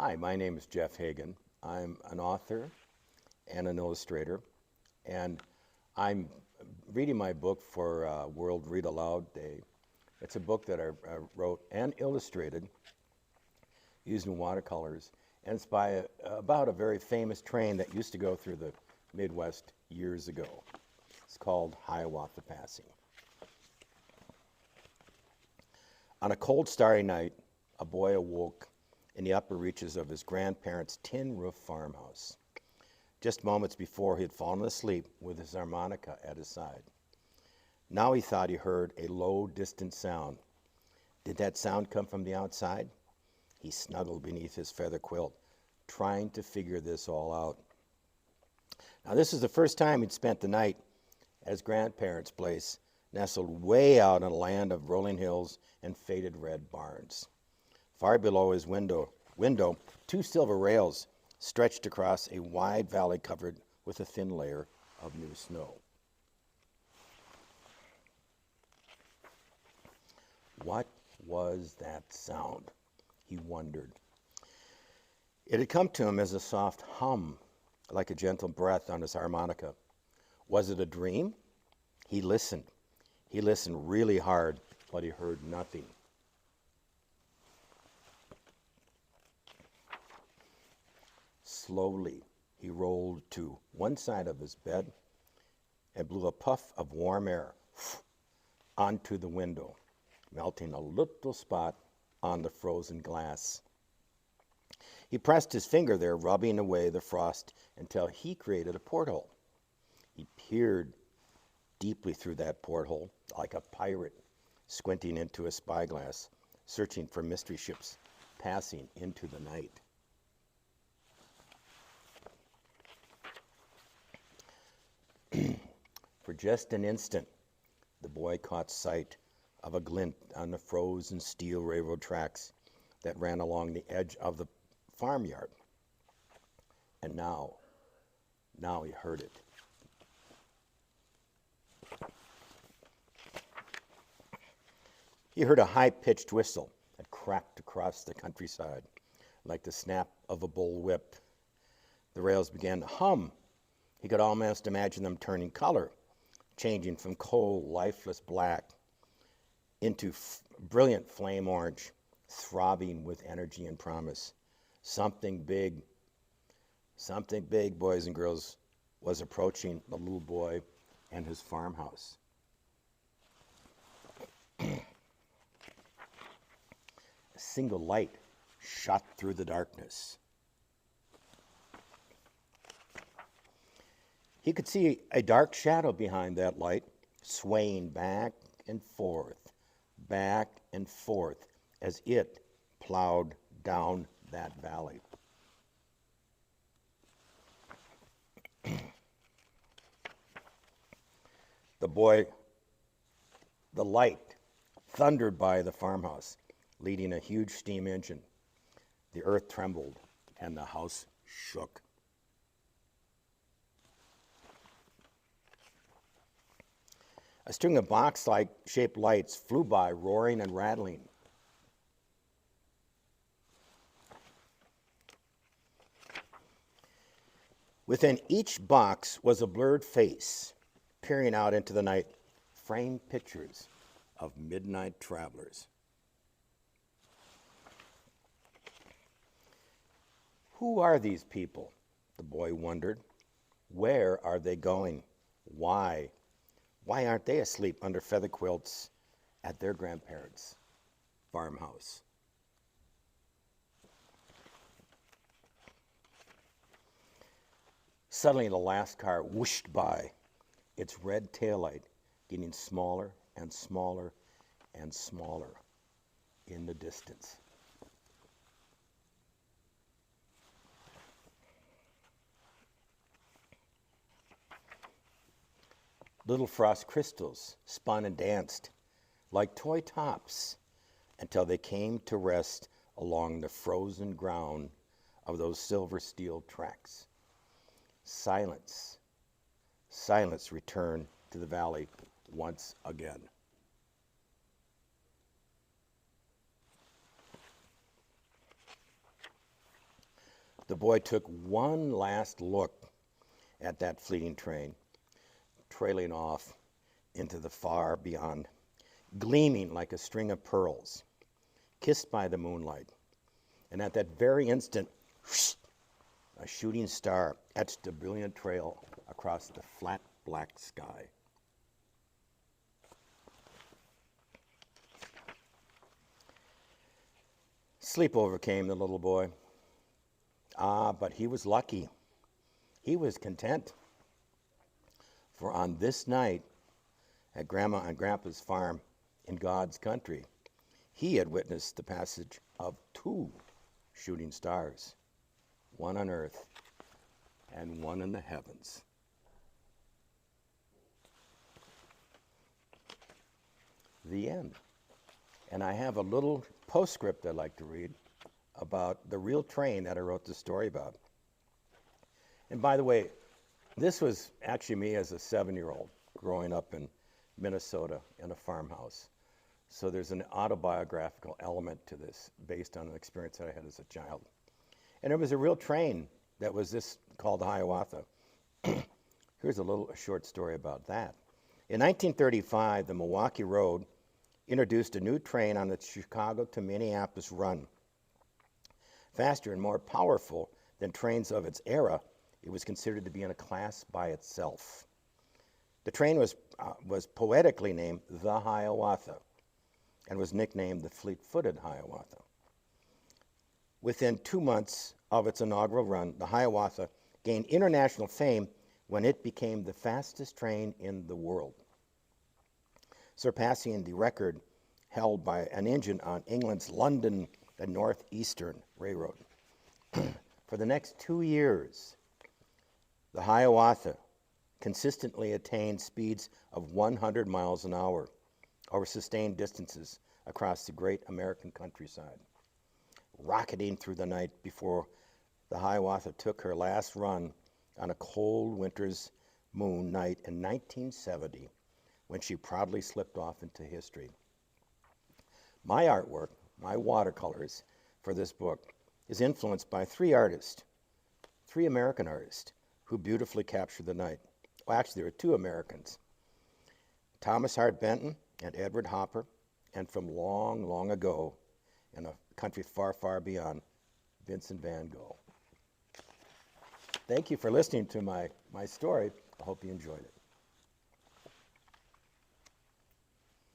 Hi, my name is Jeff Hagen. I'm an author and an illustrator, and I'm reading my book for World Read Aloud Day. It's a book that I wrote and illustrated using watercolors, and it's about a very famous train that used to go through the Midwest years ago. It's called Hiawatha Passing. On a cold, starry night, a boy awoke in the upper reaches of his grandparents' tin-roof farmhouse, just moments before he had fallen asleep with his harmonica at his side. Now he thought he heard a low, distant sound. Did that sound come from the outside? He snuggled beneath his feather quilt, trying to figure this all out. Now, this is the first time he'd spent the night at his grandparents' place, nestled way out in a land of rolling hills and faded red barns. Far below his window, two silver rails stretched across a wide valley covered with a thin layer of new snow. What was that sound? He wondered. It had come to him as a soft hum, like a gentle breath on his harmonica. Was it a dream? He listened. He listened really hard, but he heard nothing. Slowly, he rolled to one side of his bed and blew a puff of warm air onto the window, melting a little spot on the frozen glass. He pressed his finger there, rubbing away the frost until he created a porthole. He peered deeply through that porthole like a pirate squinting into a spyglass, searching for mystery ships passing into the night. For just an instant, the boy caught sight of a glint on the frozen steel railroad tracks that ran along the edge of the farmyard. And now he heard it. He heard a high-pitched whistle that cracked across the countryside like the snap of a bull whip. The rails began to hum. He could almost imagine them turning color, changing from cold, lifeless black into brilliant flame orange, throbbing with energy and promise. Something big, boys and girls, was approaching the little boy and his farmhouse. A single light shot through the darkness. He could see a dark shadow behind that light, swaying back and forth as it plowed down that valley. The light thundered by the farmhouse, leading a huge steam engine. The earth trembled and the house shook. A string of box-like shaped lights flew by, roaring and rattling. Within each box was a blurred face, peering out into the night, framed pictures of midnight travelers. Who are these people? The boy wondered. Where are they going? Why? Why aren't they asleep under feather quilts at their grandparents' farmhouse? Suddenly, the last car whooshed by, its red taillight getting smaller and smaller and smaller in the distance. Little frost crystals spun and danced like toy tops until they came to rest along the frozen ground of those silver steel tracks. Silence returned to the valley once again. the boy took one last look at that fleeting train, trailing off into the far beyond, gleaming like a string of pearls, kissed by the moonlight. And at that very instant, a shooting star etched a brilliant trail across the flat black sky. Sleep overcame the little boy. But he was lucky. He was content. For on this night, at Grandma and Grandpa's farm in God's country, he had witnessed the passage of 2 shooting stars, one on earth and one in the heavens. The end. And I have a little postscript I'd like to read about the real train that I wrote the story about. And by the way, this was actually me as a 7-year-old growing up in Minnesota in a farmhouse. So there's an autobiographical element to this based on an experience that I had as a child. And it was a real train that was this called the Hiawatha. Here's a short story about that. In 1935, the Milwaukee Road introduced a new train on the Chicago to Minneapolis run. Faster and more powerful than trains of its era, it was considered to be in a class by itself. The train was poetically named the Hiawatha and was nicknamed the fleet-footed Hiawatha. Within 2 months of its inaugural run, the Hiawatha gained international fame when it became the fastest train in the world, surpassing the record held by an engine on England's London and Northeastern Railroad. For the next 2 years, the Hiawatha consistently attained speeds of 100 miles an hour over sustained distances across the great American countryside, rocketing through the night before the Hiawatha took her last run on a cold winter's moon night in 1970, when she proudly slipped off into history. My artwork, my watercolors for this book, is influenced by 3 artists, 3 American artists, who beautifully captured the night. Well, actually, there are 2 Americans, Thomas Hart Benton and Edward Hopper, and from long, long ago, in a country far, far beyond, Vincent van Gogh. Thank you for listening to my story. I hope you enjoyed it.